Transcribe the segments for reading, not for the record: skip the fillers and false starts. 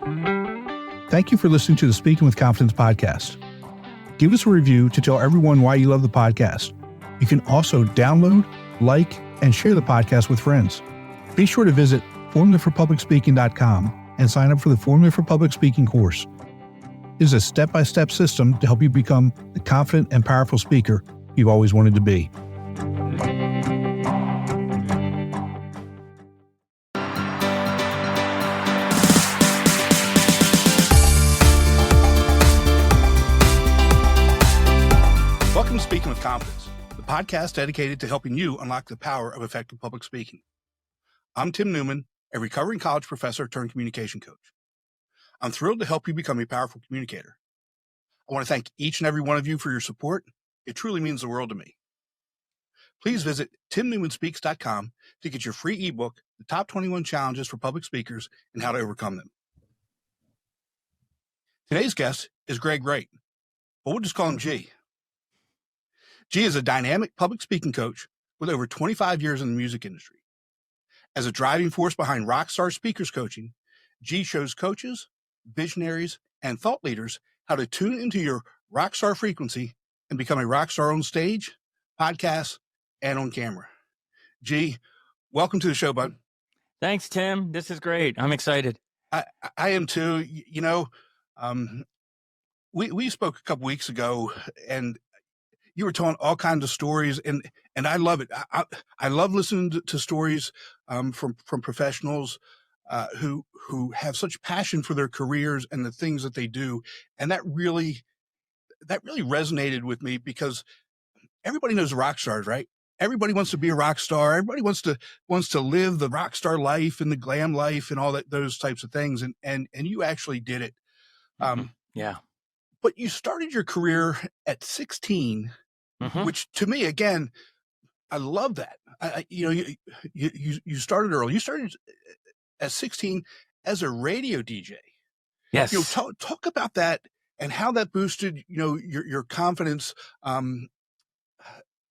Thank you for listening to the Speaking with Confidence podcast. Give us a review to tell everyone why you love the podcast. You can also download, like, and share the podcast with friends. Be sure to visit formulaforpublicspeaking.com and sign up for the Formula for Public Speaking course. It is a step-by-step system to help you become the confident and powerful speaker you've always wanted to be. Welcome to Speaking with Confidence, the podcast dedicated to helping you unlock the power of effective public speaking. I'm Tim Newman, a recovering college professor turned communication coach. I'm thrilled to help you become a powerful communicator. I want to thank each and every one of you for your support. It truly means the world to me. Please visit timnewmanspeaks.com to get your free ebook, The Top 21 Challenges for Public Speakers and How to Overcome Them. Today's guest is Greg Wright, but we'll just call him G. G is a dynamic public speaking coach with over 25 years in the music industry. As a driving force behind Rockstar Speakers Coaching, G shows coaches, visionaries, and thought leaders how to tune into your rockstar frequency and become a rock star on stage, podcast, and on camera. G, welcome to the show, bud. Thanks, Tim. This is great. I'm excited. I am too. We spoke a couple weeks ago, and you were telling all kinds of stories, and I love it. I love listening to stories from professionals who have such passion for their careers and the things that they do, and that really resonated with me because everybody knows rock stars, right? Everybody wants to be a rock star. Everybody wants to live the rock star life and the glam life and all those types of things, and you actually did it. Yeah. But you started your career at 16. Which to me, again, I love that. You started early. You started at 16 as a radio DJ. Yes. Talk about that and how that boosted, your confidence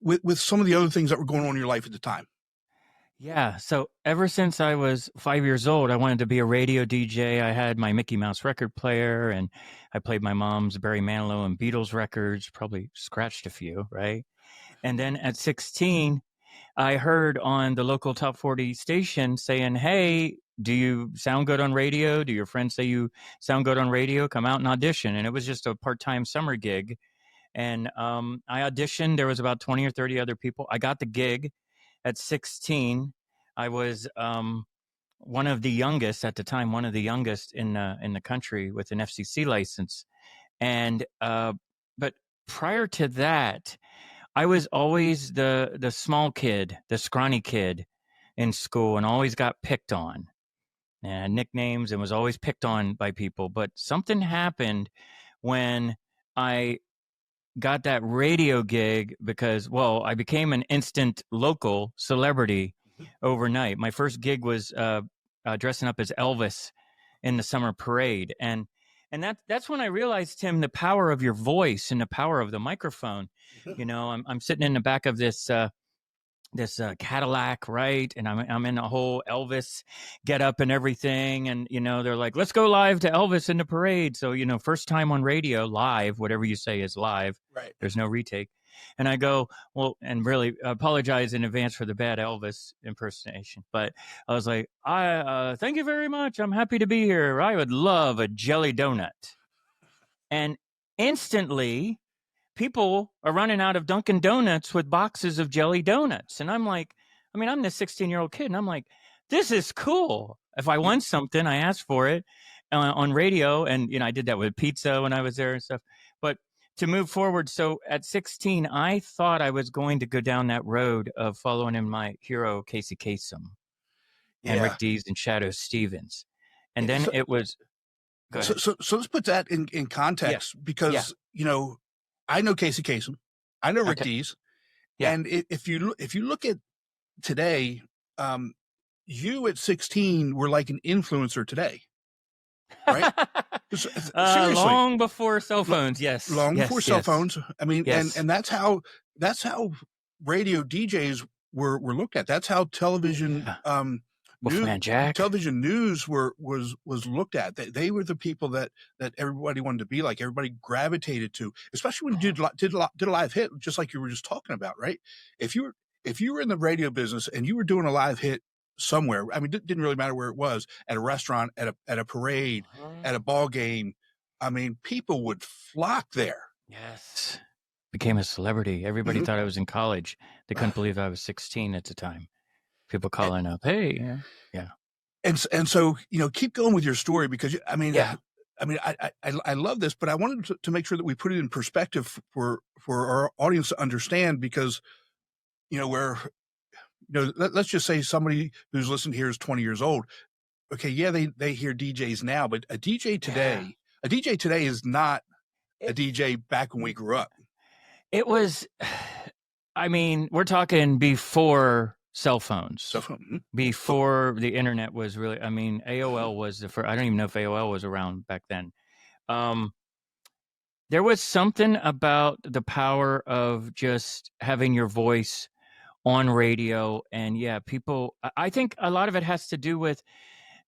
with some of the other things that were going on in your life at the time. Yeah. So ever since I was 5 years old, I wanted to be a radio DJ. I had my Mickey Mouse record player, and I played my mom's Barry Manilow and Beatles records, probably scratched a few, right? And then at 16, I heard on the local top 40 station saying, hey, do you sound good on radio? Do your friends say you sound good on radio? Come out and audition. And it was just a part-time summer gig. And I auditioned. There was about 20 or 30 other people. I got the gig. At 16, I was one of the youngest at the time, one of the youngest in the country with an FCC license. And but prior to that, I was always the small kid, the scrawny kid in school, and always got picked on. And I had nicknames and was always picked on by people. But something happened when I got that radio gig because, I became an instant local celebrity overnight. My first gig was dressing up as Elvis in the summer parade. And that's when I realized, Tim, the power of your voice and the power of the microphone. I'm sitting in the back of this Cadillac, right? And I'm in a whole Elvis get up and everything. And, they're like, let's go live to Elvis in the parade. So, first time on radio, live, whatever you say is live. Right. There's no retake. And I go, and really apologize in advance for the bad Elvis impersonation. But I was like, thank you very much. I'm happy to be here. I would love a jelly donut. And instantly, people are running out of Dunkin' Donuts with boxes of jelly donuts. And I'm like, I'm this 16-year-old kid. And I'm like, this is cool. If I want something, I ask for it on radio. And, I did that with pizza when I was there and stuff. But to move forward, so at 16, I thought I was going to go down that road of following in my hero, Casey Kasem, and Rick Dees and Shadow Stevens. And then it was... So let's put that in context because, I know Casey Kasem. I know Rick Dees. Yeah. And if you look at today, you at 16 were like an influencer today, right? Seriously. Long before cell phones, yes. Long before cell phones. And that's how radio DJs were looked at. That's how television Wolfman Jack. television news was looked at. They were the people that everybody wanted to be like. Everybody gravitated to, especially when you did a live hit, just like you were just talking about, right? If you were in the radio business and you were doing a live hit somewhere, I mean, it didn't really matter where it was, at a restaurant, at a parade, at a ball game. I mean, people would flock there. Yes. Became a celebrity. Everybody thought I was in college. They couldn't believe I was 16 at the time. People calling up, hey, yeah. And so, keep going with your story, because I mean, I love this, but I wanted to make sure that we put it in perspective for our audience to understand, because, let's just say somebody who's listening here is 20 years old. Okay. Yeah. They hear DJs now, but a DJ today is not a DJ back when we grew up. It was, I mean, we're talking before cell phones, before the internet was really, I mean, AOL was the first. I don't even know if AOL was around back then. There was something about the power of just having your voice on radio. And people, I think a lot of it has to do with,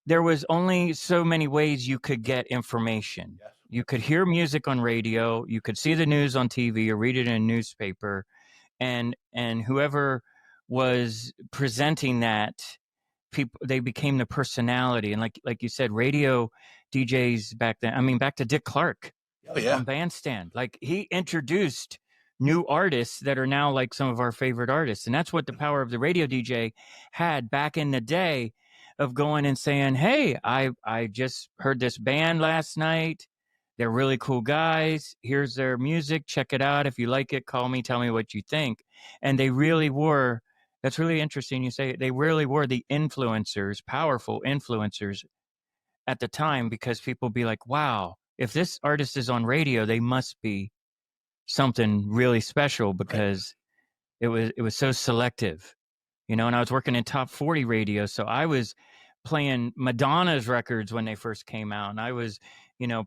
there was only so many ways you could get information. Yes. You could hear music on radio, you could see the news on TV or read it in a newspaper, and whoever was presenting that, they became the personality. And like you said, radio DJs back then, I mean, back to Dick Clark on Bandstand, like he introduced new artists that are now like some of our favorite artists. And that's what the power of the radio DJ had back in the day, of going and saying, hey, I just heard this band last night. They're really cool guys. Here's their music. Check it out. If you like it, call me, tell me what you think. And they really were, that's really interesting. You say they really were the influencers, powerful influencers at the time, because people be like, wow, if this artist is on radio, they must be something really special, because it was so selective, and I was working in top 40 radio. So I was playing Madonna's records when they first came out. And I was,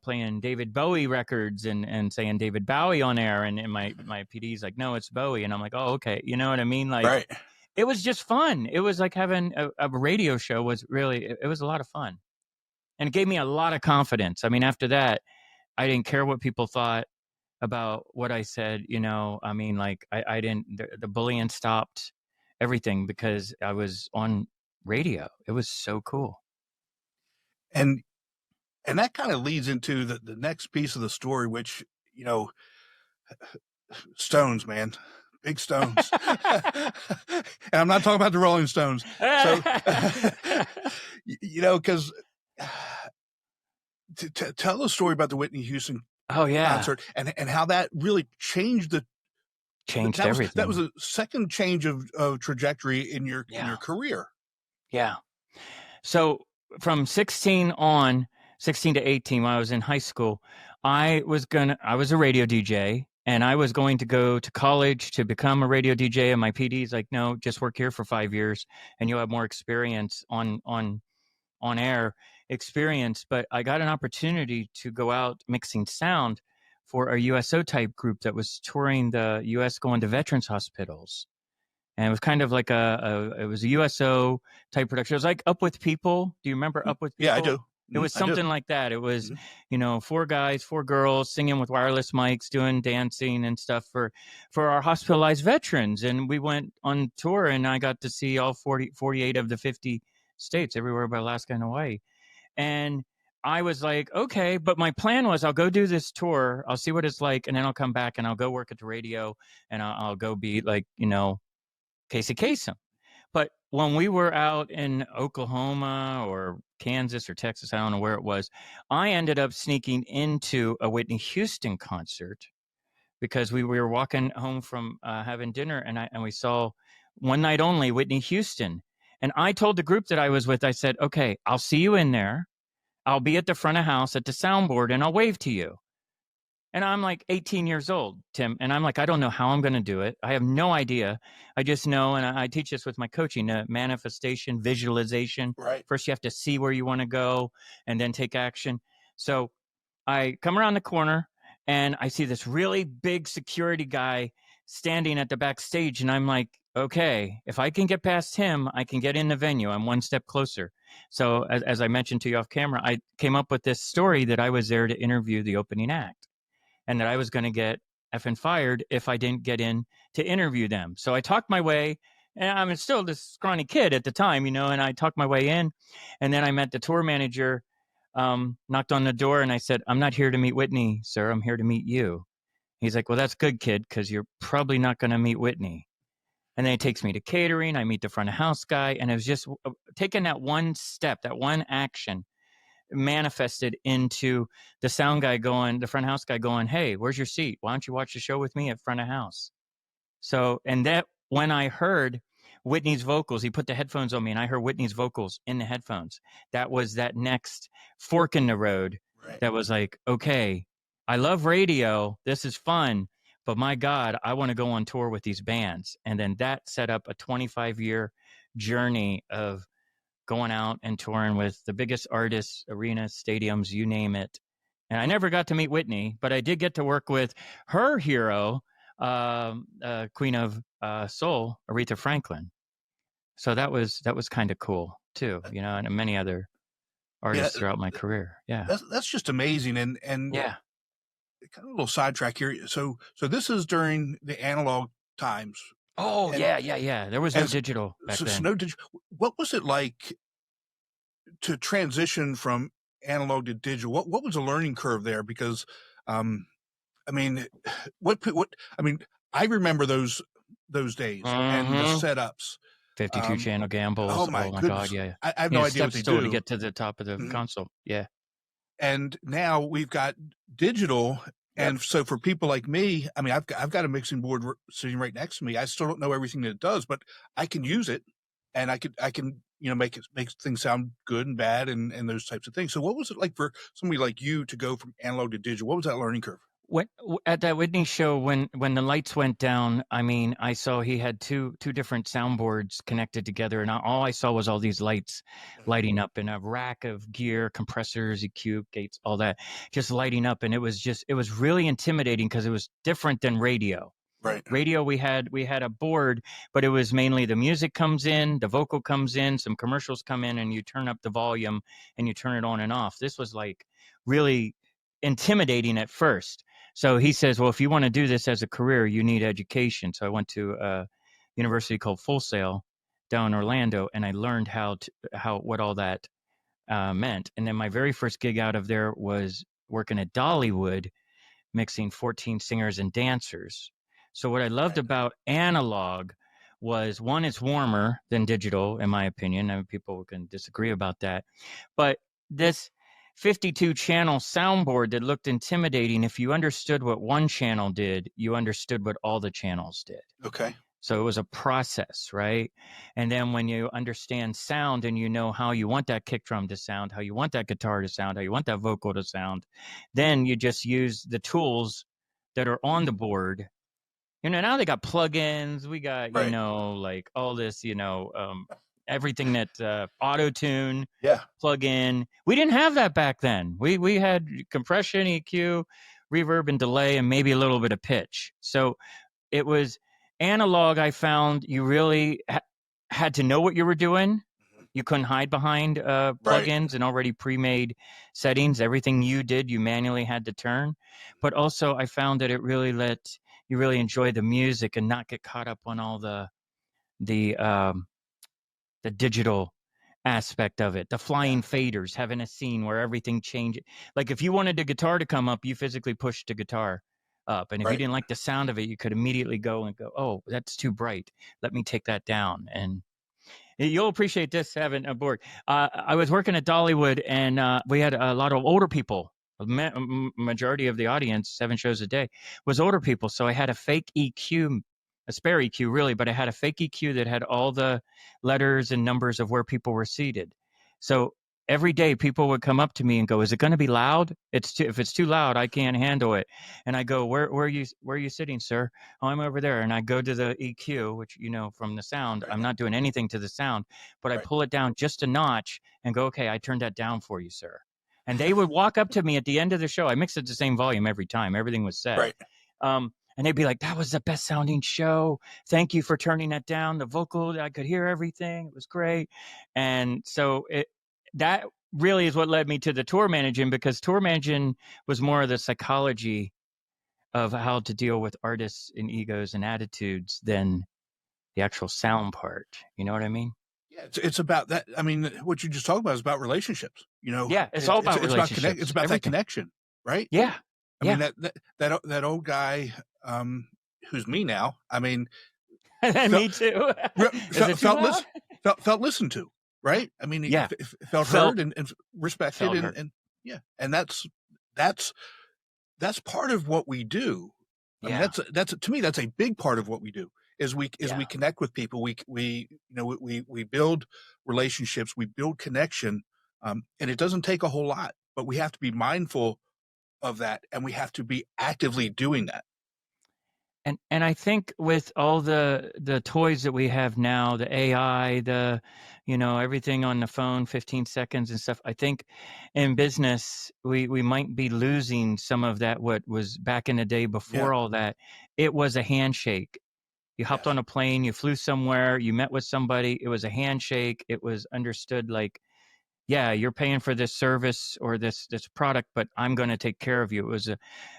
playing David Bowie records and saying David Bowie on air. And my PD's like, no, it's Bowie. And I'm like, oh, okay. You know what I mean? Like, It was just fun. It was like having a radio show was really, it was a lot of fun. And it gave me a lot of confidence. I mean, after that, I didn't care what people thought about what I said, I mean, like I didn't, the bullying stopped, everything, because I was on radio. It was so cool. And that kind of leads into the next piece of the story, which, Stones, man, big Stones. And I'm not talking about the Rolling Stones. So, because tell the story about the Whitney Houston concert and how that really changed everything. That was a second change of trajectory in your career. Yeah. So from 16 to 18, when I was in high school, I was a radio DJ, and I was going to go to college to become a radio DJ. And my PD's like, no, just work here for 5 years and you'll have more experience on air experience. But I got an opportunity to go out mixing sound for a USO type group that was touring the US, going to veterans hospitals. And it was kind of like it was a USO type production. It was like Up With People. Do you remember Up With People? Yeah, I do. It was something like that. It was, 4 guys, 4 girls singing with wireless mics, doing dancing and stuff for our hospitalized veterans. And we went on tour, and I got to see all 48 of the 50 states, everywhere but Alaska and Hawaii. And I was like, okay, but my plan was I'll go do this tour. I'll see what it's like. And then I'll come back and I'll go work at the radio, and I'll go be like, Casey Kasem. But when we were out in Oklahoma or Kansas or Texas, I don't know where it was, I ended up sneaking into a Whitney Houston concert, because we were walking home from having dinner, and we saw One Night Only, Whitney Houston. And I told the group that I was with, I said, okay, I'll see you in there. I'll be at the front of house at the soundboard, and I'll wave to you. And I'm like 18 years old, Tim. And I'm like, I don't know how I'm going to do it. I have no idea. I just know, and I teach this with my coaching, manifestation, visualization. Right. First, you have to see where you want to go and then take action. So I come around the corner, and I see this really big security guy standing at the backstage. And I'm like, okay, if I can get past him, I can get in the venue. I'm one step closer. So as I mentioned to you off camera, I came up with this story that I was there to interview the opening act and that I was going to get effing fired if I didn't get in to interview them. So I talked my way, and I'm still this scrawny kid at the time, and I talked my way in, and then I met the tour manager, knocked on the door, and I said, "I'm not here to meet Whitney, sir. I'm here to meet you." He's like, "Well, that's good, kid, because you're probably not going to meet Whitney." And then he takes me to catering. I meet the front of house guy, and it was just taking that one step, that one action manifested into the sound guy going, the front house guy going, "Hey, where's your seat? Why don't you watch the show with me at front of house?" So, and that when I heard Whitney's vocals, he put the headphones on me and I heard Whitney's vocals in the headphones. That was that next fork in the road. Right. That was like, okay, I love radio. This is fun. But my God, I want to go on tour with these bands. And then that set up a 25-year journey of going out and touring with the biggest artists, arenas, stadiums, you name it. And I never got to meet Whitney, but I did get to work with her hero, Queen of Soul, Aretha Franklin. So that was kind of cool too, and many other artists throughout my career. Yeah, that's just amazing. And yeah. Kind of a little sidetrack here. So this is during the analog times. Oh, and, yeah. There was no digital back then. No digital. What was it like to transition from analog to digital? What was the learning curve there? Because, I mean, I remember those days and the setups. 52 channel gambles. Oh my God, yeah. I have no idea what they do to get to the top of the console. Yeah. And now we've got digital. And so for people like me, I mean, I've got a mixing board sitting right next to me. I still don't know everything that it does, but I can use it, and I can make things sound good and bad and those types of things. So what was it like for somebody like you to go from analog to digital? What was that learning curve? At that Whitney show, when the lights went down, I mean, I saw he had two different soundboards connected together, and all I saw was all these lights lighting up in a rack of gear, compressors, EQ gates, all that, just lighting up, and it was really intimidating because it was different than radio. Right. Radio, we had a board, but it was mainly the music comes in, the vocal comes in, some commercials come in, and you turn up the volume and you turn it on and off. This was like really intimidating at first. So he says, well, if you want to do this as a career, you need education. So I went to a university called Full Sail down in Orlando, and I learned what all that meant. And then my very first gig out of there was working at Dollywood, mixing 14 singers and dancers. So what I loved about analog was, one, it's warmer than digital, in my opinion. I mean, people can disagree about that. But this 52 channel soundboard that looked intimidating, if you understood what one channel did, you understood what all the channels did. Okay. So it was a process, right? And then when you understand sound and you know how you want that kick drum to sound, how you want that guitar to sound, how you want that vocal to sound, then you just use the tools that are on the board. Now they got plugins. We got, right. Like all this, everything that auto-tune, plug in. We didn't have that back then. We had compression, EQ, reverb, and delay, and maybe a little bit of pitch. So it was analog. I found you really had to know what you were doing. You couldn't hide behind plugins and already pre-made settings. Everything you did, you manually had to turn. But also I found that it really let you really enjoy the music and not get caught up on all the digital aspect of it, the flying faders, having a scene where everything changes. Like if you wanted the guitar to come up, you physically pushed the guitar up. And if you didn't like the sound of it, you could immediately go, oh, that's too bright. Let me take that down. And you'll appreciate this having a board. I was working at Dollywood, and we had a lot of older people. Majority of the audience, 7 shows a day, was older people. So I had a fake EQ, a spare EQ really, but I had a fake EQ that had all the letters and numbers of where people were seated. So every day people would come up to me and go, "Is it going to be loud? If it's too loud, I can't handle it." And I go, "Where are you sitting, sir?" "Oh, I'm over there." And I go to the EQ, which, from the sound, I'm not doing anything to the sound, but I pull it down just a notch and go, "Okay, I turned that down for you, sir." And they would walk up to me at the end of the show. I mixed at the same volume every time. Everything was set. Right. and they'd be like, that was the best sounding show. Thank you for turning that down. The vocal, I could hear everything. It was great. And so that really is what led me to the tour managing, because tour managing was more of the psychology of how to deal with artists and egos and attitudes than the actual sound part. You know what I mean? Yeah, it's about that. I mean, what you just talked about is about relationships. Yeah, it's all about It's about connect. relationships. It's about that Everything. connection, right? Yeah. I mean, Yeah. that old guy, who's me now. I mean, Me too. Is it too felt loud? felt listened to, right? I mean, he Yeah. felt Felt heard and respected, felt hurt. and yeah, and that's part of what we do. I mean, Yeah. that's to me, that's a big part of what we do. Is we Yeah. connect with people. We build relationships. We build connection, and it doesn't take a whole lot, but we have to be mindful of that, and we have to be actively doing that. And I think with all the toys that we have now, the AI, everything on the phone, 15 seconds and stuff, I think in business we might be losing some of that, what was back in the day before Yeah. all that. It was a handshake. You hopped Yes. on a plane, you flew somewhere, you met with somebody, it was a handshake. It was understood like, yeah, you're paying for this service or this product, but I'm going to take care of you. It was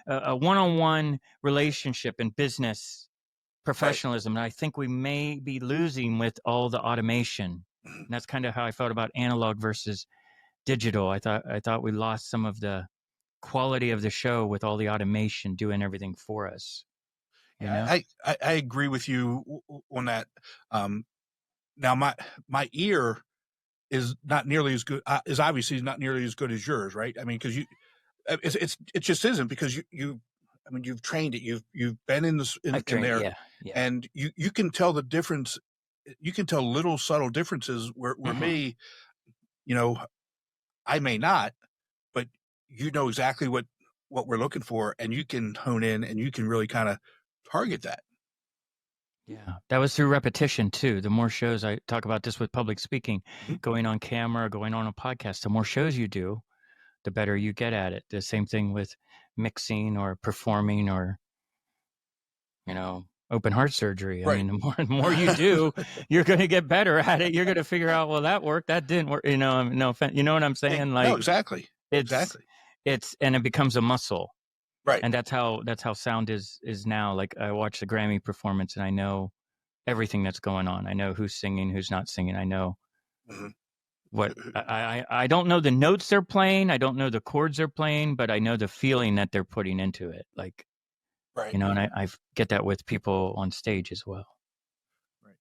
a one-on-one relationship in business Right. professionalism. And I think we may be losing with all the automation. And that's kind of how I felt about analog versus digital. I thought we lost some of the quality of the show with all the automation doing everything for us. You Yeah, know? I agree with you on that. Now my ear is not nearly as good. Is obviously not nearly as good as yours, right? I mean, because it just isn't, because I mean, you've trained it. You've been in this I've in trained. there, Yeah. Yeah. and you can tell the difference. You can tell little subtle differences where me, you know, I may not, but you know exactly what we're looking for, and you can hone in, and you can really kind of target that. Yeah, that was through repetition too. The more shows, I talk about this with public speaking, Mhm. going on camera, going on a podcast, the more shows you do, the better you get at it. The same thing with mixing or performing or, open heart surgery. I Right. mean, the more you do, you're going to get better at it. You're going to figure out, well, that worked, that didn't work. No offense. You know what I'm saying? No, Like exactly. it's, Exactly. and it becomes a muscle. Right. And that's how sound is now. Like I watch the Grammy performance and I know everything that's going on. I know who's singing, who's not singing. I know Mhm. what I don't know the notes they're playing. I don't know the chords they're playing, but I know the feeling that they're putting into it. Like, Right. and I get that with people on stage as well. Right.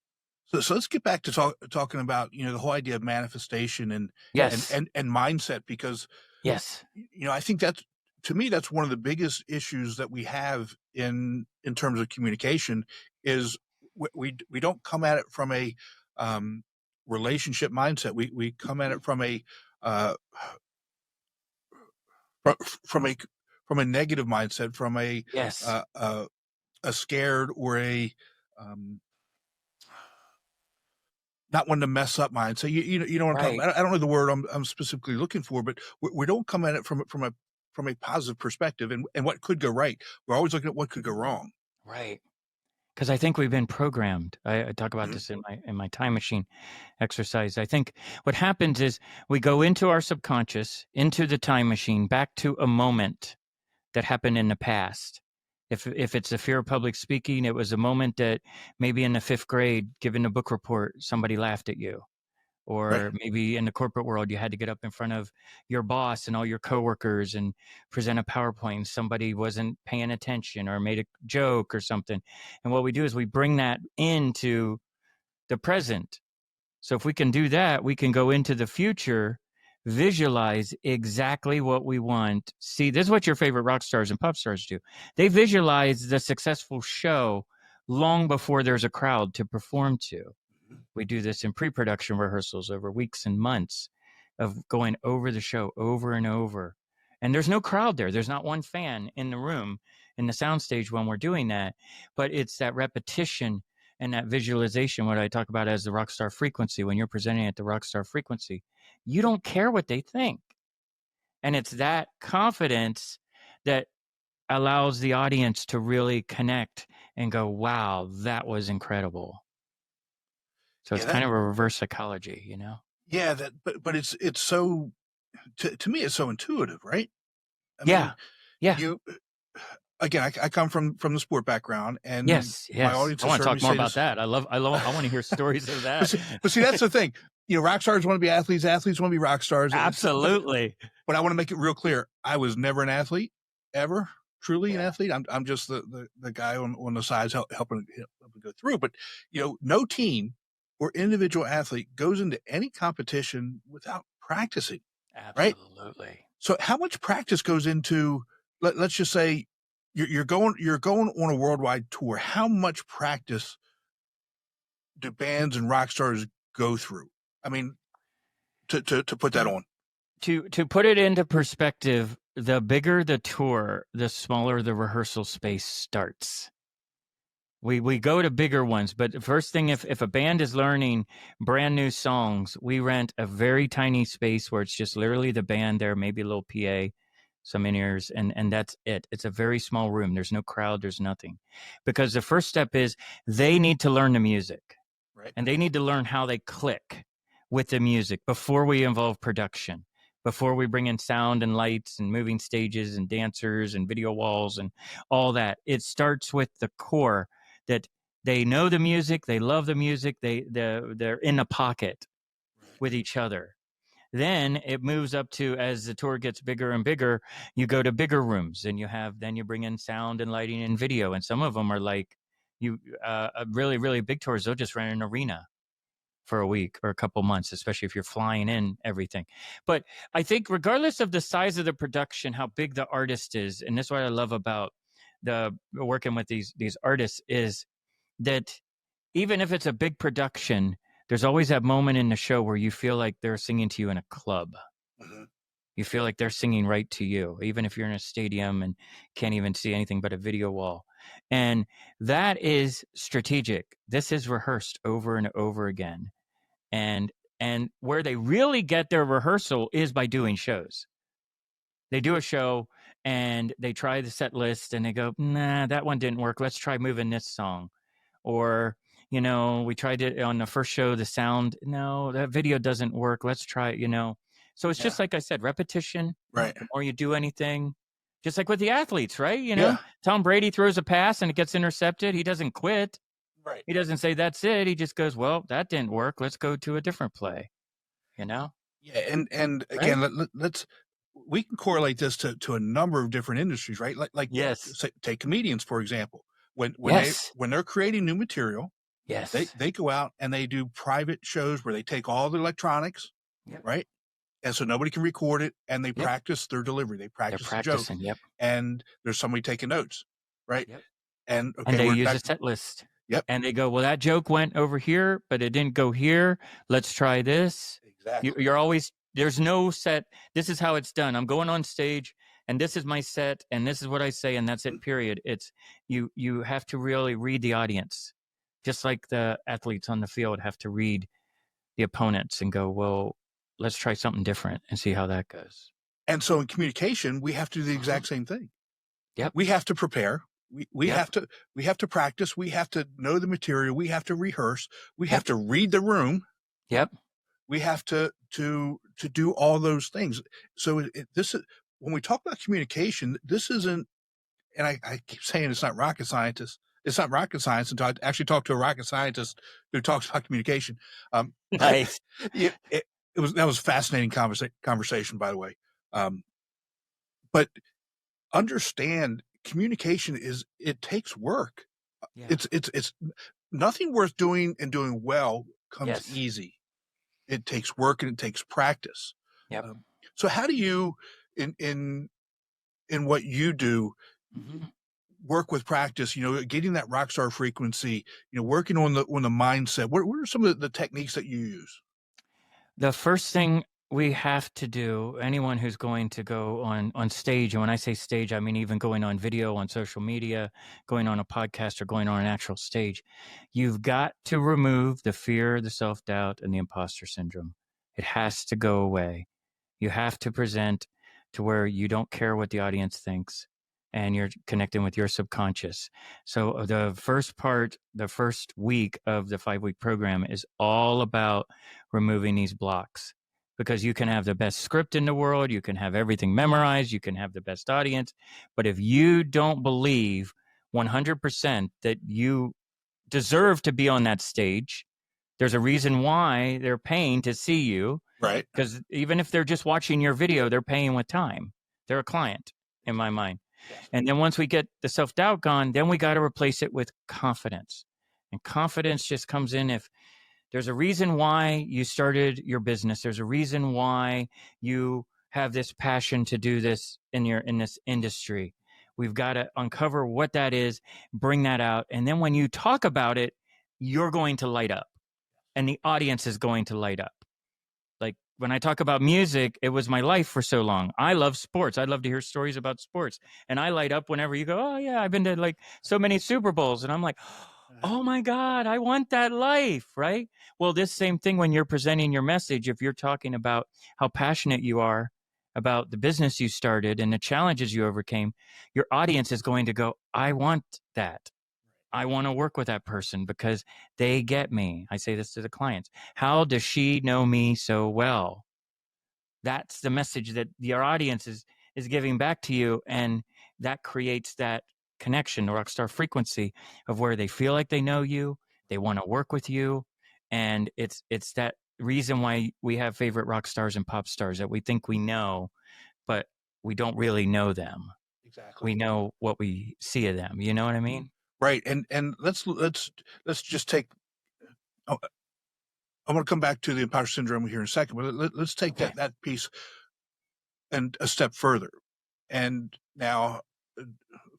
So let's get back to talking about, the whole idea of manifestation and Yes. and mindset, because Yes. I think that's, to me, that's one of the biggest issues that we have in terms of communication is we don't come at it from a relationship mindset. We come at it from a uh, from a negative mindset, from Yes. uh, uh, a scared or a um, not one to mess up mind. So you know what I'm talking Right. about. I don't know the word I'm specifically looking for, but we don't come at it from a positive perspective, and what could go right. We're always looking at what could go wrong. Right. Because I think we've been programmed. I talk about Mhm. this in my time machine exercise. I think what happens is we go into our subconscious, into the time machine, back to a moment that happened in the past. If it's a fear of public speaking, it was a moment that maybe in the 5th grade, giving a book report, somebody laughed at you. Right. Or maybe in the corporate world, you had to get up in front of your boss and all your coworkers and present a PowerPoint. And somebody wasn't paying attention or made a joke or something. And what we do is we bring that into the present. So if we can do that, we can go into the future, visualize exactly what we want. See, this is what your favorite rock stars and pop stars do. They visualize the successful show long before there's a crowd to perform to. We do this in pre-production rehearsals over weeks and months of going over the show over and over. And there's no crowd there. There's not one fan in the room in the soundstage when we're doing that. But it's that repetition and that visualization, what I talk about as the rock star frequency. When you're presenting at the rock star frequency, you don't care what they think. And it's that confidence that allows the audience to really connect and go, wow, that was incredible. So it's kind of a reverse psychology, you know? Yeah, but it's so, to me, it's so intuitive, right? I Yeah. mean, Yeah. you again, I come from the sport background, and Yes. my Yes. audience I has want to heard me talk more say about this. that. I want to hear stories of that. But see, that's the thing. You know, rock stars want to be athletes. Athletes want to be rock stars. Absolutely. But I want to make it real clear. I was never an athlete, ever. Truly an athlete. I'm just the guy on the sides helping go through. But you know, no team or individual athlete goes into any competition without practicing. Right. Absolutely. So how much practice goes into, let's just say you're going on a worldwide tour. How much practice do bands and rock stars go through? I mean, to put that on. To put it into perspective, the bigger the tour, the smaller the rehearsal space starts. We go to bigger ones, but the first thing, if a band is learning brand new songs, we rent a very tiny space where it's just literally the band there, maybe a little PA, some in-ears, and that's it. It's a very small room. There's no crowd, there's nothing. Because the first step is they need to learn the music. Right. And they need to learn how they click with the music before we involve production, before we bring in sound and lights and moving stages and dancers and video walls and all that. It starts with the core that they know the music, they love the music, they're in a pocket with each other. Then it moves up to, as the tour gets bigger and bigger, you go to bigger rooms, and then you bring in sound and lighting and video. And some of them are like really, really big tours. They'll just rent an arena for a week or a couple months, especially if you're flying in everything. But I think regardless of the size of the production, how big the artist is, and that's what I love about the working with these artists, is that even if it's a big production, there's always that moment in the show where you feel like they're singing to you in a club. Mm-hmm. You feel like they're singing right to you, even if you're in a stadium and can't even see anything but a video wall. And that is strategic. This is rehearsed over and over again. And where they really get their rehearsal is by doing shows. They do a show and they try the set list and they go, nah, that one didn't work. Let's try moving this song. Or, you know, we tried it on the first show, the sound, no, that video doesn't work. Let's try it, you know. So it's just like I said, repetition. Right. The more you do anything, just like with the athletes, right? You know, Tom Brady throws a pass and it gets intercepted. He doesn't quit. Right. He doesn't say that's it. He just goes, well, that didn't work. Let's go to a different play, you know? Yeah. And again, we can correlate this to a number of different industries, right? Like yes. Take comedians, for example. When they're creating new material, yes, they go out and they do private shows where they take all the electronics, right? And so nobody can record it, and they practice their delivery. They practice the joke. And there's somebody taking notes, right? And they use a set list. And they go, well, that joke went over here, but it didn't go here. Let's try this. Exactly. You're always, there's no set. This is how it's done. I'm going on stage and this is my set and this is what I say. And that's it, period. It's you have to really read the audience, just like the athletes on the field have to read the opponents and go, well, let's try something different and see how that goes. And so in communication, we have to do the exact same thing. Yep. We have to prepare. We have to practice. We have to know the material. We have to rehearse. We have to read the room. Yep. We have to do all those things. So this is, when we talk about communication, this isn't, and I keep saying it's not rocket scientist. It's not rocket science until I actually talk to a rocket scientist who talks about communication. Nice. That was a fascinating conversation, by the way. But understand, communication it takes work. Yeah. It's nothing worth doing and doing well comes easy. It takes work and it takes practice. Yep. So how do you, in what you do, work with practice, you know, getting that rock star frequency, you know, working on the mindset? What are some of the techniques that you use? The first thing we have to do, anyone who's going to go on stage, and when I say stage, I mean even going on video, on social media, going on a podcast, or going on an actual stage, you've got to remove the fear, the self-doubt, and the imposter syndrome. It has to go away. You have to present to where you don't care what the audience thinks, and you're connecting with your subconscious. So the first week of the 5-week program is all about removing these blocks, because you can have the best script in the world, you can have everything memorized, you can have the best audience, but if you don't believe 100% that you deserve to be on that stage, there's a reason why they're paying to see you. Right. Because even if they're just watching your video, they're paying with time. They're a client in my mind. Yes. And then once we get the self-doubt gone, then we got to replace it with confidence. And confidence just comes in if there's a reason why you started your business. There's a reason why you have this passion to do this in this industry. We've got to uncover what that is, bring that out. And then when you talk about it, you're going to light up and the audience is going to light up. Like when I talk about music, it was my life for so long. I love sports. I love to hear stories about sports. And I light up whenever you go, oh yeah, I've been to like so many Super Bowls. And I'm like, oh my God, I want that life, right? Well, this same thing when you're presenting your message, if you're talking about how passionate you are about the business you started and the challenges you overcame, your audience is going to go, I want that. I want to work with that person because they get me. I say this to the clients. How does she know me so well? That's the message that your audience is giving back to you. And that creates that connection, the rockstar frequency of where they feel like they know you, they want to work with you. And it's that reason why we have favorite rock stars and pop stars that we think we know, but we don't really know them. Exactly. We know what we see of them. You know what I mean? Right. And let's just take, oh, I want to come back to the imposter syndrome here in a second, but let's take that piece and a step further. And now,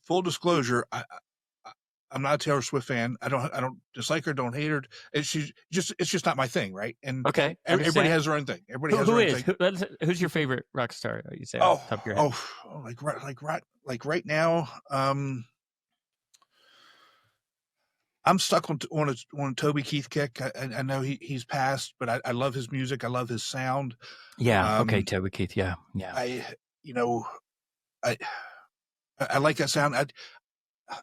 full disclosure, I'm not a Taylor Swift fan. I don't dislike her, don't hate her. It's just not my thing, right? And okay, everybody has their own thing. Everybody has their own thing. Who's your favorite rock star? You say off the top of your head. Like right now, I'm stuck on a Toby Keith kick. I know he's passed, but I love his music. I love his sound. Yeah. Okay, Toby Keith. Yeah. I like that sound.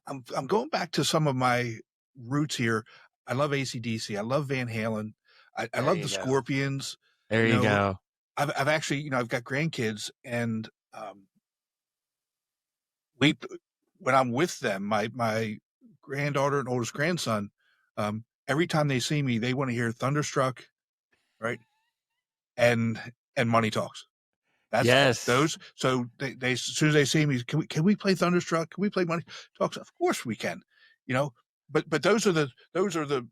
I'm going back to some of my roots here. I love AC/DC. I love Van Halen. I love the Scorpions. There you go. I've actually, I've got grandkids, and when I'm with them, my granddaughter and oldest grandson, every time they see me, they want to hear Thunderstruck, right? And Money Talks. That's those. So they as soon as they see me, can we play Thunderstruck? Can we play Money Talks? Of course we can, but those are the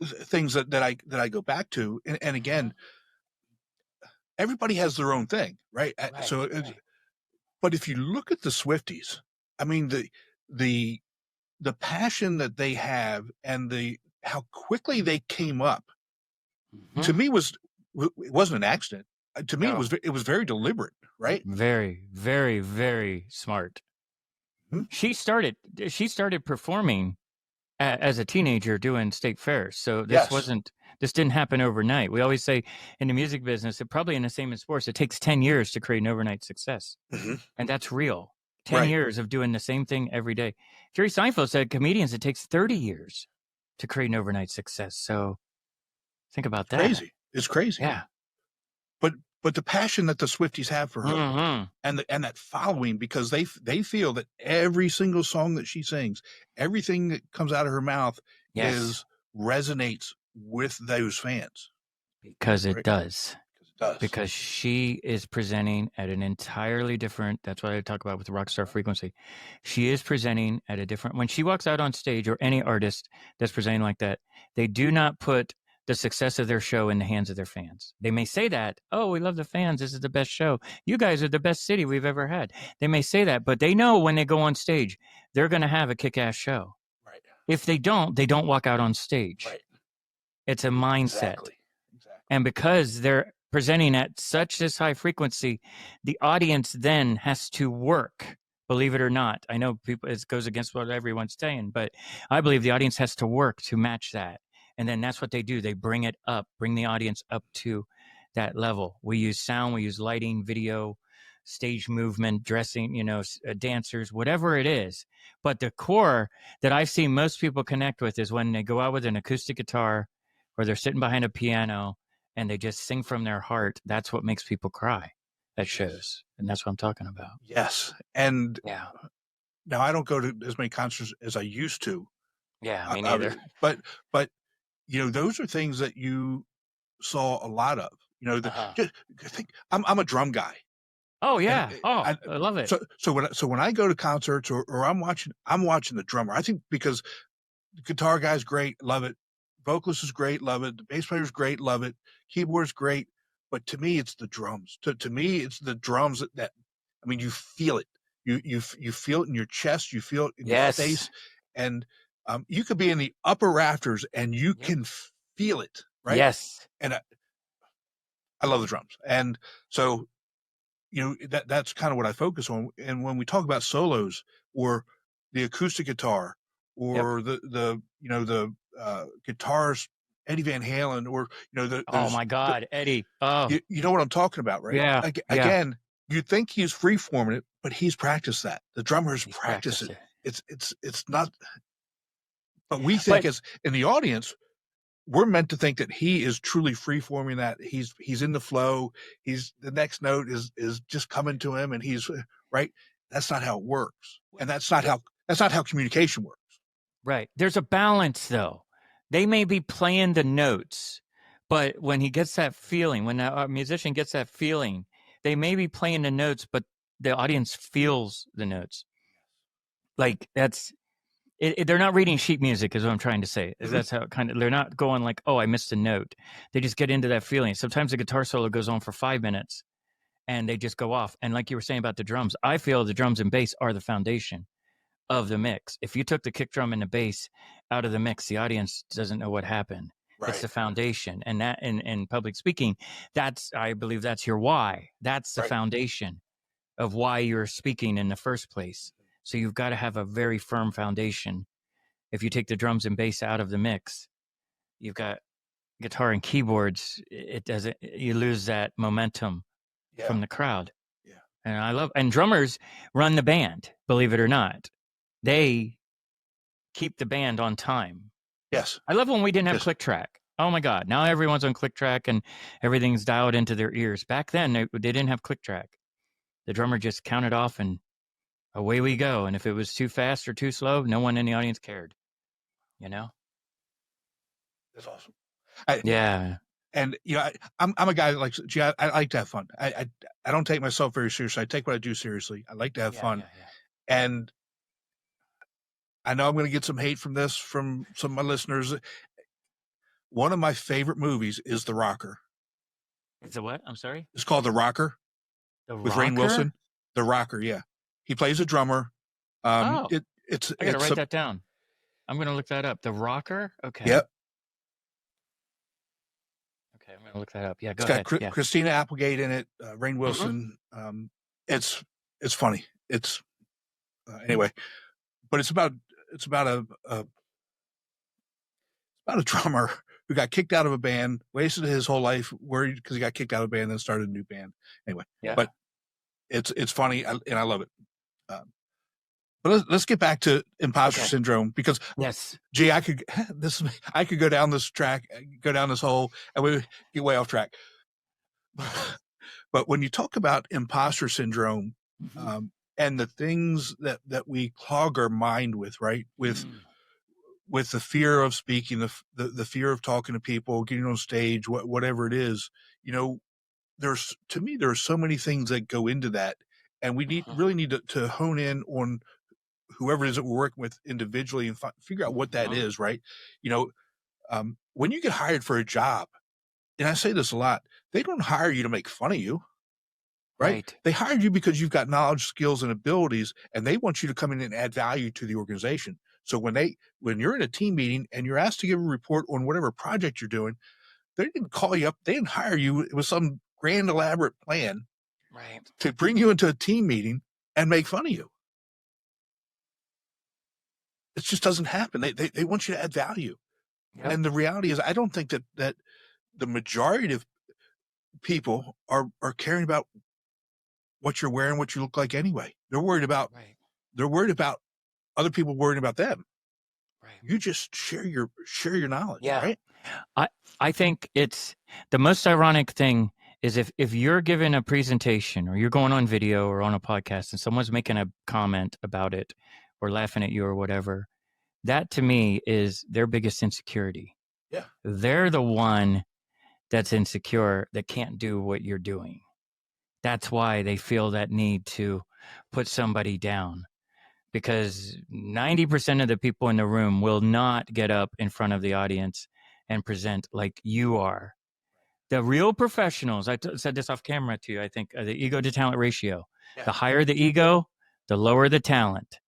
things that I go back to. And again, everybody has their own thing, right? But if you look at the Swifties, I mean, the passion that they have and how quickly they came up, to me it wasn't an accident. To me, it was very deliberate, right? Very, very, very smart. Mm-hmm. She started performing as a teenager doing state fairs. So this didn't happen overnight. We always say in the music business, probably in the same in sports, it takes 10 years to create an overnight success. Mm-hmm. And that's real. 10 years of doing the same thing every day. Jerry Seinfeld said comedians, it takes 30 years to create an overnight success. So think about that. It's crazy. Yeah. But the passion that the Swifties have for her, mm-hmm. and that following, because they feel that every single song that she sings, everything that comes out of her mouth resonates with those fans. Because it does. Because she is presenting at an entirely different, that's what I talk about with the rockstar frequency. She is presenting at a different, when she walks out on stage, or any artist that's presenting like that, they do not put the success of their show in the hands of their fans. They may say that, oh, we love the fans. This is the best show. You guys are the best city we've ever had. They may say that, but they know when they go on stage, they're going to have a kick-ass show. Right. If they don't walk out on stage. Right. It's a mindset. Exactly. And because they're presenting at such this high frequency, the audience then has to work. Believe it or not. I know it goes against what everyone's saying, but I believe the audience has to work to match that. And then that's what they do. They bring it up, bring the audience up to that level. We use sound, we use lighting, video, stage movement, dressing, dancers, whatever it is. But the core that I've seen most people connect with is when they go out with an acoustic guitar or they're sitting behind a piano and they just sing from their heart. That's what makes people cry at shows. And that's what I'm talking about. Yes. And Yeah. now I don't go to as many concerts as I used to. Yeah, me neither. But those are things that you saw a lot of. Just think, I'm a drum guy. Oh yeah. And I love it. So when I go to concerts or I'm watching the drummer. I think because the guitar guy's great, love it. Vocalist is great, love it. The bass player's great, love it. Keyboard's great, but to me, it's the drums. To me, it's the drums that I mean, you feel it. You feel it in your chest. You feel it in your face, and you could be in the upper rafters and you can feel it, right? Yes. And I love the drums, and so that's kind of what I focus on. And when we talk about solos or the acoustic guitar or the guitars, Eddie Van Halen, or oh my God, Eddie. Oh, you know what I'm talking about, right? Yeah. Again, you think he's free forming it, but he's practiced that. The drummers practice it. It's not. But we think as in the audience, we're meant to think that he is truly free forming that. He's in the flow. The next note is just coming to him, and he's right. That's not how it works, and that's not how communication works. Right. There's a balance, though. They may be playing the notes, but when he gets that feeling, when a musician gets that feeling, they may be playing the notes, but the audience feels the notes. Like that's it, they're not reading sheet music, is what I'm trying to say. Is that's how they're not going like, oh, I missed a note. They just get into that feeling. Sometimes the guitar solo goes on for 5 minutes, and they just go off. And like you were saying about the drums, I feel the drums and bass are the foundation of the mix. If you took the kick drum and the bass out of the mix, the audience doesn't know what happened. Right. It's the foundation. And that in public speaking, I believe that's your why. That's the foundation of why you're speaking in the first place. So you've got to have a very firm foundation. If you take the drums and bass out of the mix, you've got guitar and keyboards. You lose that momentum from the crowd. Yeah. And drummers run the band, believe it or not. They keep the band on time. Yes. I love when we didn't have click track. Oh my God. Now everyone's on click track and everything's dialed into their ears. Back then, they didn't have click track. The drummer just counted off and away we go. And if it was too fast or too slow, no one in the audience cared. That's awesome. And I'm a guy that likes. I like to have fun. I don't take myself very seriously. I take what I do seriously. I like to have fun. And I know I'm going to get some hate from some of my listeners. One of my favorite movies is The Rocker. It's a what? I'm sorry? It's called The Rocker. With Rainn Wilson. The Rocker, yeah. He plays a drummer. I got to write that down. I'm going to look that up. The Rocker? Okay. Yep. Okay, I'm going to look that up. Yeah, go ahead. It's got Christina Applegate in it, Rainn Wilson. It's funny. It's anyway, but it's about a drummer who got kicked out of a band, wasted his whole life because he got kicked out of a band, then started a new band. Anyway, but it's funny and I love it. But let's get back to imposter syndrome, because gee, I could go down this track, go down this hole, and we get way off track. But when you talk about imposter syndrome, and the things that we clog our mind with, right? With the fear of speaking, the fear of talking to people, getting on stage, whatever it is, there are so many things that go into that, and we really need to hone in on whoever it is that we're working with individually and figure out what that is, right? When you get hired for a job, and I say this a lot, they don't hire you to make fun of you. Right? They hired you because you've got knowledge, skills, and abilities, and they want you to come in and add value to the organization. So when you're in a team meeting and you're asked to give a report on whatever project you're doing, they didn't call you up. They didn't hire you with some grand, elaborate plan to bring you into a team meeting and make fun of you. It just doesn't happen. They want you to add value. Yep. And the reality is, I don't think that the majority of people are caring about what you're wearing, what you look like anyway. They're worried about other people worrying about them. Right. You just share your knowledge, Yeah. right? I think it's the most ironic thing is if you're giving a presentation or you're going on video or on a podcast and someone's making a comment about it or laughing at you or whatever, that to me is their biggest insecurity. Yeah. They're the one that's insecure that can't do what you're doing. That's why they feel that need to put somebody down, because 90% of the people in the room will not get up in front of the audience and present like you are. The real professionals, I said this off camera to you, I think, the ego to talent ratio. Yeah. The higher the ego, the lower the talent.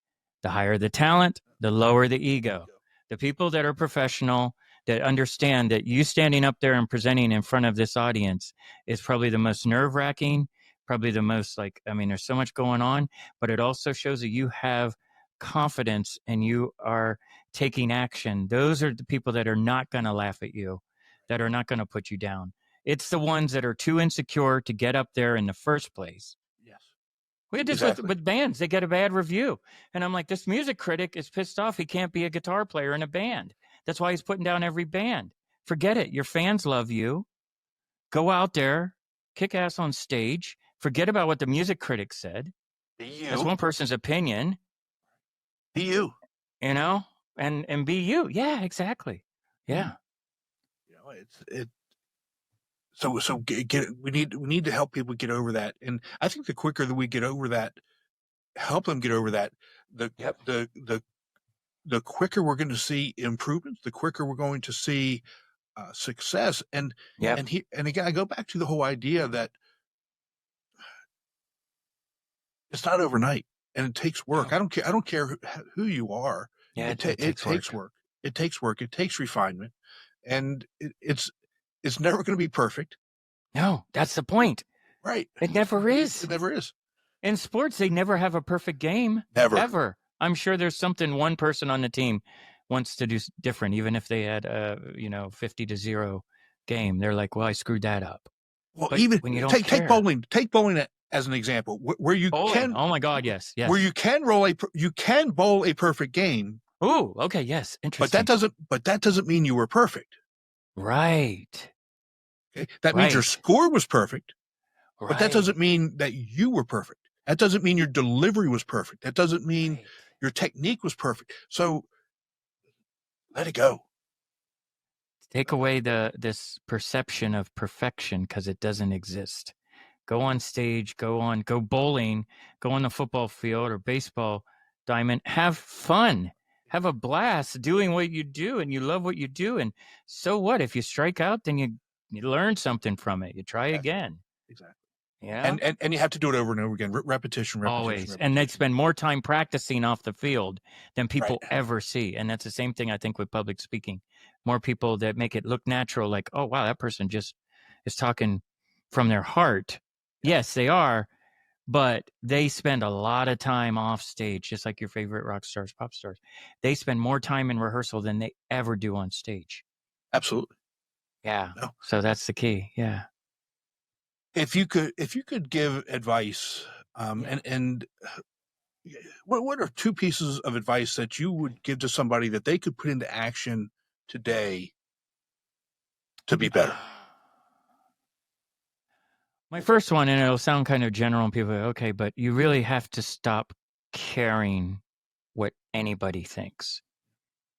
The higher the talent, the lower the ego. The people that are professional, that understand that you standing up there and presenting in front of this audience is probably the most nerve-wracking, probably the most there's so much going on, but it also shows that you have confidence and you are taking action. Those are the people that are not going to laugh at you, that are not going to put you down. It's the ones that are too insecure to get up there in the first place. Yes. We had this with bands. They get a bad review. And I'm like, this music critic is pissed off. He can't be a guitar player in a band. That's why he's putting down every band. Forget it. Your fans love you. Go out there, kick ass on stage. Forget about what the music critic said. Be you. That's one person's opinion. Be you. You know? And be you. Yeah, exactly. Yeah. You know, So we need to help people get over that, and I think the quicker that we get over that, help them get over that, the quicker we're going to see improvements, the quicker we're going to see success. And again, I go back to the whole idea that it's not overnight, and it takes work. No. I don't care who you are. Yeah, it takes work. It takes work. It takes refinement, and it's never going to be perfect. No, that's the point. Right. It never is. It never is. In sports, they never have a perfect game. Never. Ever. I'm sure there's something one person on the team wants to do different, even if they had a 50-0 game. They're like, well, I screwed that up. Well, but even when you don't take bowling. Take bowling as an example, where you can. Oh my God, yes. Where you can bowl a perfect game. Oh, okay, yes, interesting. But that doesn't mean you were perfect. Right. Okay, that means your score was perfect. Right. But that doesn't mean that you were perfect. That doesn't mean your delivery was perfect. That doesn't mean your technique was perfect. So let it go. Take away this perception of perfection, because it doesn't exist. Go on stage, go bowling, go on the football field or baseball diamond, have fun, have a blast doing what you do, and you love what you do. And so what? If you strike out, then you learn something from it. You try again. Exactly. Yeah. And you have to do it over and over again. Repetition. Always. And they spend more time practicing off the field than people ever see. And that's the same thing, I think, with public speaking. More people that make it look natural, like, oh, wow, that person just is talking from their heart. Yes, they are. But they spend a lot of time off stage, just like your favorite rock stars, pop stars. They spend more time in rehearsal than they ever do on stage. Absolutely. Yeah. No. So that's the key. Yeah. If you could give advice, and what are two pieces of advice that you would give to somebody that they could put into action today to be better? My first one, and it'll sound kind of general, and people are okay, but you really have to stop caring what anybody thinks.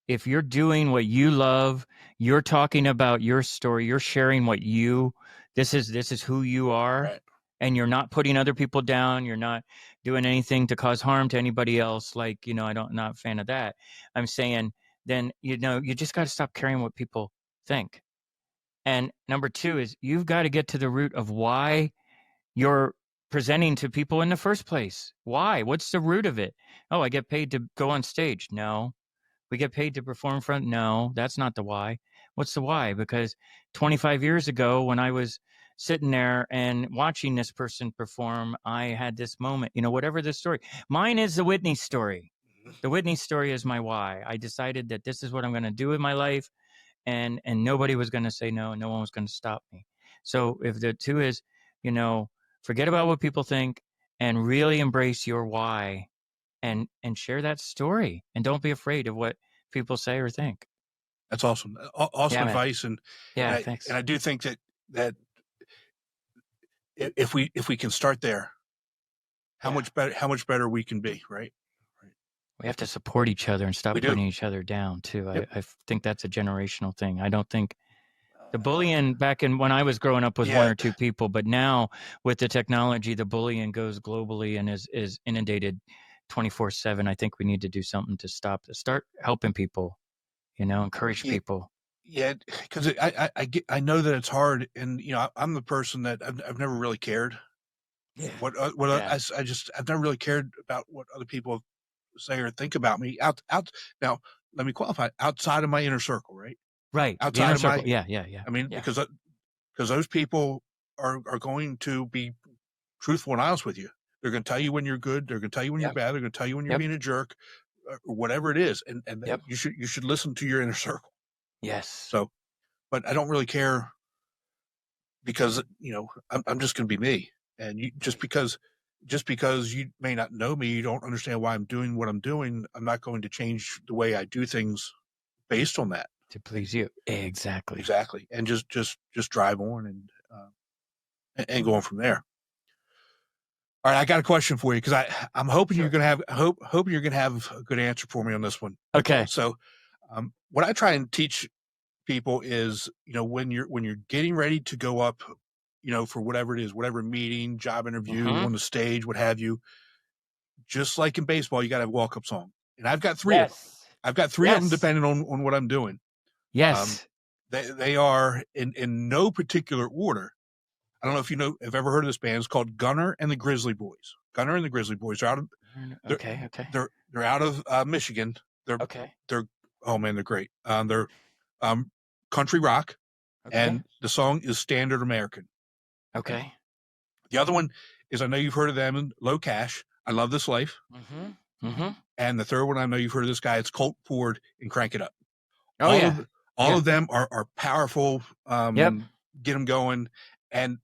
If you're doing what you love, you're talking about your story, you're sharing what this is who you are, and you're not putting other people down, you're not doing anything to cause harm to anybody else. Like, I'm not a fan of that. I'm saying, then, you just got to stop caring what people think. And number two is you've got to get to the root of why you're presenting to people in the first place. Why? What's the root of it? Oh, I get paid to go on stage. No. We get paid to perform in front. No, that's not the why. What's the why? Because 25 years ago, when I was sitting there and watching this person perform, I had this moment, whatever the story. Mine is the Whitney story. The Whitney story is my why. I decided that this is what I'm going to do with my life, and nobody was going to say no. No one was going to stop me. So if the two is, forget about what people think and really embrace your why and share that story. And don't be afraid of what people say or think. That's awesome. Awesome Yeah, man. advice. And Yeah, I thanks. and I do think that if we can start there, how much better we can be, right? We have to support each other and stop We do. putting each other down too. Yep. I think that's a generational thing. I don't think the bullying back in when I was growing up was one Yeah. or two people, but now with the technology, the bullying goes globally and is inundated 24/7. I think we need to do something to start helping people, encourage Yeah. people. Yeah, because I know that it's hard, and I'm the person that I've never really cared Yeah. I've never really cared about what other people say or think about me out now. Let me qualify, outside of my inner circle, right? Right. The Outside inner of circle. my, Yeah. I mean, Yeah. because those people are going to be truthful and honest with you. They're going to tell you when you're good. They're going to tell you when you're Yep. bad. They're going to tell you when you're Yep. being a jerk, or whatever it is. And Yep. you should listen to your inner circle. Yes. So, but I don't really care because I'm just going to be me. And just because you may not know me, you don't understand why I'm doing what I'm doing. I'm not going to change the way I do things based on that. To please you. Exactly. And just drive on and go on from there. All right, I got a question for you because I'm hoping Sure. you're gonna have hoping you're gonna have a good answer for me on this one. Okay. So, what I try and teach people is, when you're getting ready to go up, for whatever it is, whatever meeting, job interview, on the stage, what have you, just like in baseball, you got to have a walk up song, and I've got three of them. I've got three of them depending on what I'm doing. Yes. They are in no particular order. I don't know if have ever heard of this band. It's called Gunner and the Grizzly Boys. Gunner and the Grizzly Boys are out of they're out of Michigan. They're oh man, they're great. They're country rock, and the song is Standard American. Okay. The other one is, I know you've heard of them, Low Cash, I Love This Life. And the third one, I know you've heard of this guy, it's Colt Ford and Crank It Up. All of them are powerful. Get them going. And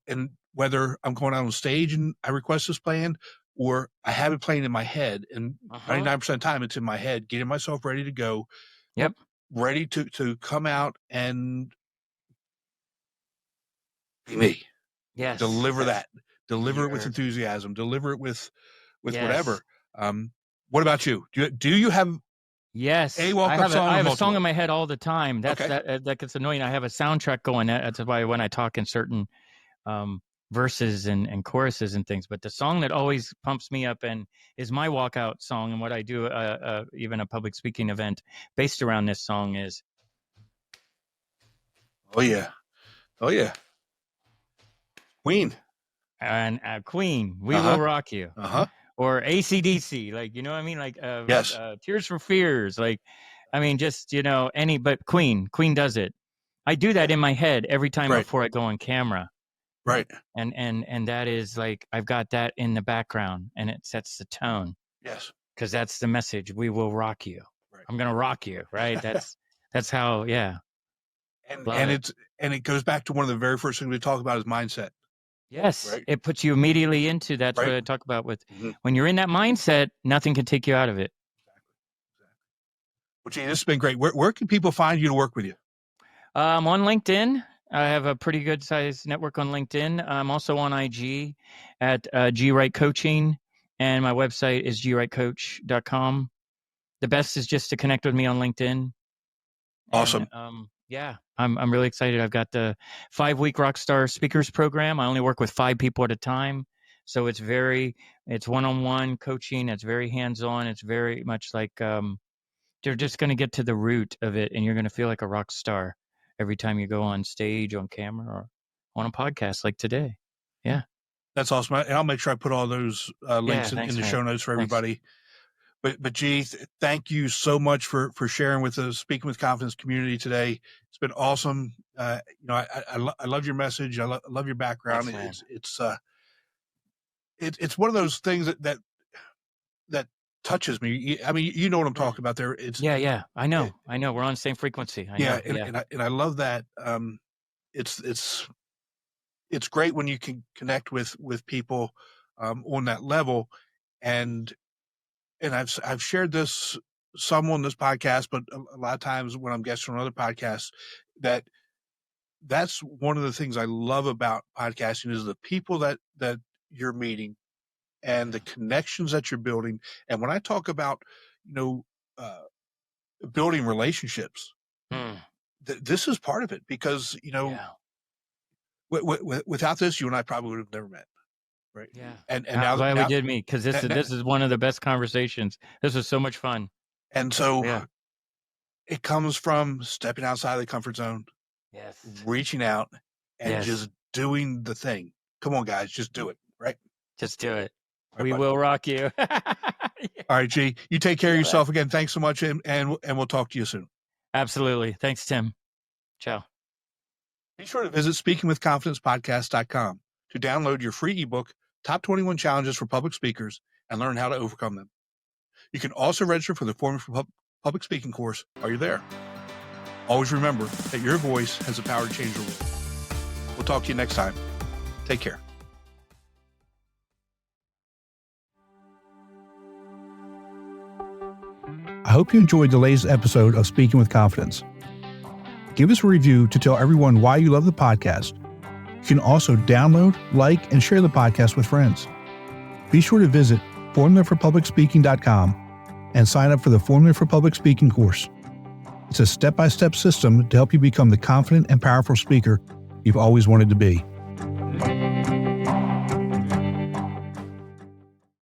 whether I'm going out on stage and I request this band, or I have it playing in my head, and 99% of the time it's in my head, getting myself ready to go. Ready to come out and be me. Yes. Deliver it with enthusiasm, deliver it with whatever. What about you? Do you have a walk-up song? I have a song in my head all the time. That gets annoying. I have a soundtrack going. That's why when I talk in certain verses and choruses and things, but the song that always pumps me up and is my walkout song, and what I do even a public speaking event based around this song is Queen. And Queen, We Will Rock You. Or AC/DC, like, what I mean? Like, yes. Tears for Fears. Like, I mean, just, but Queen does it. I do that in my head every time before I go on camera. Right. And that is like, I've got that in the background and it sets the tone. Yes. Because that's the message. We will rock you. Right. I'm going to rock you. Right. That's how, yeah. And it goes back to one of the very first things we talk about is mindset. Yes, right? It puts you immediately into that's what I talk about with when you're in that mindset, nothing can take you out of it. Well, gee, this has been great. Where can people find you to work with you? On LinkedIn. I have a pretty good sized network on LinkedIn. I'm also on IG at Wright Coaching, and my website is gwrightcoach.com. The best is just to connect with me on LinkedIn. Awesome. And, yeah, I'm really excited. I've got the 5-week Rockstar Speakers Program. I only work with 5 people at a time. So it's one-on-one coaching. It's very hands-on. It's very much like they're just going to get to the root of it, and you're going to feel like a rock star every time you go on stage, on camera, or on a podcast like today. Yeah. That's awesome. And I'll make sure I put all those links in the show notes for everybody. But G, thank you so much for sharing with the Speaking with Confidence community today. It's been awesome. I love your message. I love your background. Thanks, it's one of those things that touches me. I mean, you know what I'm talking about there. Yeah. I know. We're on the same frequency. And I love that. It's great when you can connect with people on that level. And I've shared this some on this podcast, but a lot of times when I'm guesting on other podcasts, that's one of the things I love about podcasting is the people that you're meeting and the connections that you're building. And when I talk about, building relationships, this is part of it because, without this, you and I probably would have never met. Right. Yeah. And I'm now glad we did meet because this is one of the best conversations. This was so much fun. And so it comes from stepping outside of the comfort zone, reaching out and just doing the thing. Come on, guys, just do it. Right. Just do it. Right, we buddy. will rock you. All right, G, you take care of yourself again. Thanks so much. And we'll talk to you soon. Absolutely. Thanks, Tim. Ciao. Be sure to visit speakingwithconfidencepodcast.com to download your free ebook, Top 21 Challenges for Public Speakers, and learn how to overcome them. You can also register for the Formula for Public Speaking course while you're there. Always remember that your voice has the power to change the world. We'll talk to you next time. Take care. I hope you enjoyed the latest episode of Speaking with Confidence. Give us a review to tell everyone why you love the podcast. You can also download, like, and share the podcast with friends. Be sure to visit formulaforpublicspeaking.com and sign up for the Formula for Public Speaking course. It's a step-by-step system to help you become the confident and powerful speaker you've always wanted to be.